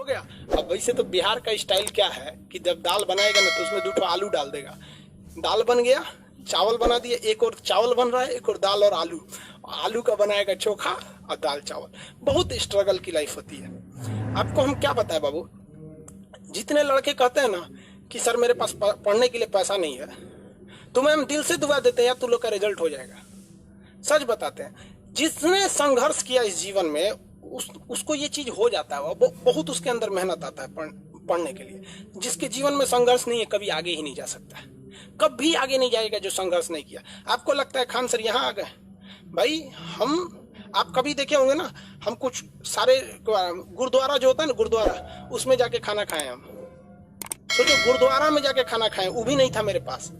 गया। अब वैसे तो बिहार का स्टाइल क्या है कि जब दाल बनाएगा ना तो उसमें 2 आलू डाल देगा। दाल बन गया, चावल बना दिए, एक और चावल बन रहा है, एक और दाल और आलू। आलू का बनाएगा चोखा और दाल चावल। बहुत स्ट्रगल की लाइफ होती है। आपको हम क्या बताएं बाबू, जितने लड़के कहते हैं ना कि सर मेरे पास पढ़ने के लिए पैसा नहीं है, तुम्हें हम दिल से दुआ देते हैं यार, तुम लोग का रिजल्ट हो जाएगा। सच बताते हैं, जिसने संघर्ष किया इस जीवन में उसको ये चीज हो जाता है। वो बहुत उसके अंदर मेहनत आता है पढ़ने के लिए। जिसके जीवन में संघर्ष नहीं है कभी आगे ही नहीं जा सकता है, कभी आगे नहीं जाएगा जो संघर्ष नहीं किया। आपको लगता है खान सर यहाँ आ गए, भाई आप कभी देखे होंगे ना, हम कुछ सारे गुरुद्वारा जो होता है ना, गुरुद्वारा, उसमें जाके खाना खाए हम। सोचो गुरुद्वारा में जाके खाना खाए, वो भी नहीं था मेरे पास।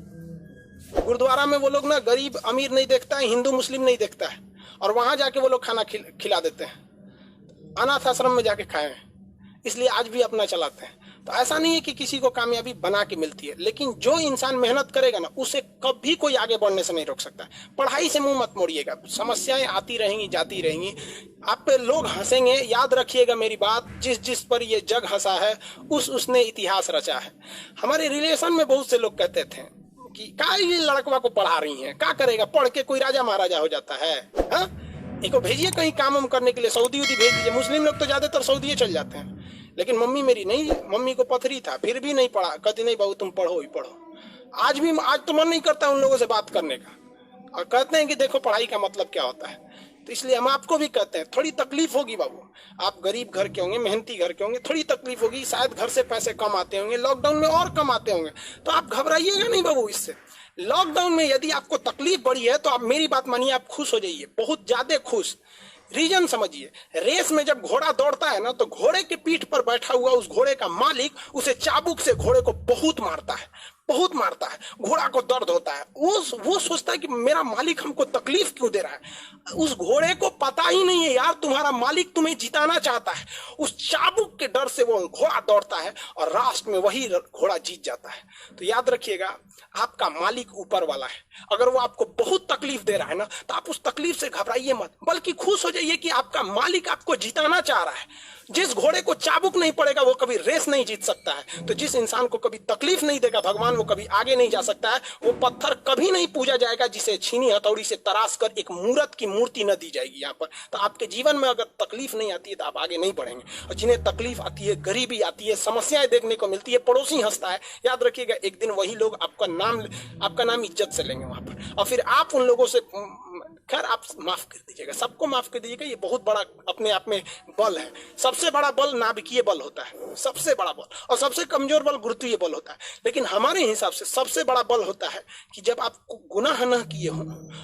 गुरुद्वारा में वो लोग ना गरीब अमीर नहीं देखता है, हिंदू मुस्लिम नहीं देखता है, और वहां जाके वो लोग खाना खिला देते हैं। अनाथ आश्रम में जाके खाए हैं, इसलिए आज भी अपना चलाते हैं। तो ऐसा नहीं है कि किसी को कामयाबी बना के मिलती है, लेकिन जो इंसान मेहनत करेगा ना उसे कभी कोई आगे बढ़ने से नहीं रोक सकता। पढ़ाई से मुंह मत मोड़िएगा, समस्याएं आती रहेंगी जाती रहेंगी, आप पे लोग हंसेंगे। याद रखिएगा मेरी बात, जिस पर ये जग हंसा है उसने इतिहास रचा है। हमारे रिलेशन में बहुत से लोग कहते थे कि का ये लड़कवा को पढ़ा रही है, क्या करेगा, पढ़ के कोई राजा महाराजा हो जाता है। हाँ, इनको भेजिए कहीं काम वाम करने के लिए, सऊदी उदी भेज दीजिए। मुस्लिम लोग तो ज्यादातर सऊदी चल जाते हैं, लेकिन मम्मी मेरी नहीं, मम्मी को पथरी था फिर भी नहीं पढ़ा। कहती नहीं बाबू तुम पढ़ो ही पढ़ो। आज तो मन नहीं करता उन लोगों से बात करने का, और कहते हैं कि देखो पढ़ाई का मतलब क्या होता है। तो इसलिए हम आपको भी कहते हैं, थोड़ी तकलीफ होगी बाबू, आप गरीब घर के होंगे, मेहनती घर के होंगे, थोड़ी तकलीफ होगी, शायद घर से पैसे कम आते होंगे, लॉकडाउन में और कम आते होंगे, तो आप घबराइएगा नहीं बाबू। इससे लॉकडाउन में यदि आपको तकलीफ बढ़ी है तो आप मेरी बात मानिए, आप खुश हो जाइए, बहुत ज्यादा खुश। रीजन समझिए, रेस में जब घोड़ा दौड़ता है ना तो घोड़े के पीठ पर बैठा हुआ उस घोड़े का मालिक उसे चाबुक से घोड़े को बहुत मारता है, बहुत मारता है। घोड़ा को दर्द होता है, वो सोचता है कि मेरा मालिक हमको तकलीफ क्यों दे रहा है। उस घोड़े को पता ही नहीं है यार तुम्हारा मालिक तुम्हें जिताना चाहता है। उस चाबुक के डर से वो घोड़ा दौड़ता है और लास्ट में वही घोड़ा जीत जाता है। तो याद रखिएगा, आपका मालिक ऊपर वाला है। अगर वो आपको बहुत तकलीफ दे रहा है ना तो आप उस तकलीफ से घबराइए मत, बल्कि खुश हो जाइए कि आपका मालिक आपको जिताना चाह रहा है। जिस घोड़े को चाबुक नहीं पड़ेगा वो कभी रेस नहीं जीत सकता है। तो जिस इंसान को कभी तकलीफ नहीं देगा भगवान, वो कभी आगे नहीं जा सकता है। वो पत्थर कभी नहीं पूजा जाएगा जिसे छीनी हथौड़ी से तराश कर एक मूर्त की मूर्ति न दी जाएगी यहाँ पर। तो आपके जीवन में अगर तकलीफ नहीं आती है तो आप आगे नहीं बढ़ेंगे। और जिन्हें तकलीफ आती है, गरीबी आती है, समस्याएं देखने को मिलती है, पड़ोसी हंसता है, याद रखिएगा एक दिन वही लोग आपका नाम इज्जत से लेंगे वहां पर। और फिर आप उन लोगों से, खैर आप माफ कर दीजिएगा, सबको माफ कर दीजिएगा, ये बहुत बड़ा अपने आप में बल है। सबसे बड़ा बल नाभिकीय बल होता है, सबसे बड़ा बल, और सबसे कमजोर बल गुरुत्वीय बल होता है। लेकिन हमारे हिसाब से सबसे बड़ा बल होता है कि जब आप गुनाह न किए हो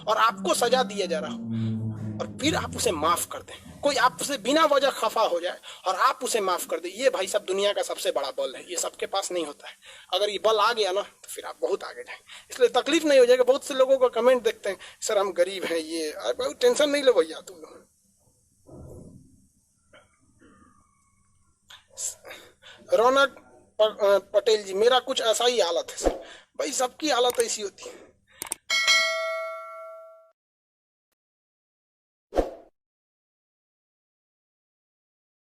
और आपको सजा दिया जा रहा हो और फिर आप उसे माफ कर दें। कोई आपसे बिना वजह खफा हो जाए और आप उसे माफ कर दें, ये भाई साहब दुनिया का सबसे बड़ा बल है। ये सबके पास नहीं होता है। अगर ये बल आ गया ना तो फिर आप बहुत आगे जाएंगे। इसलिए तकलीफ नहीं हो जाएगा। बहुत से लोगों का कमेंट देखते हैं, सर हम गरीब हैं, ये, अरे टेंशन नहीं लो भैया तुम लोग। रौनक पटेल जी, मेरा कुछ ऐसा ही हालत है सर। भाई सबकी हालत ऐसी होती है।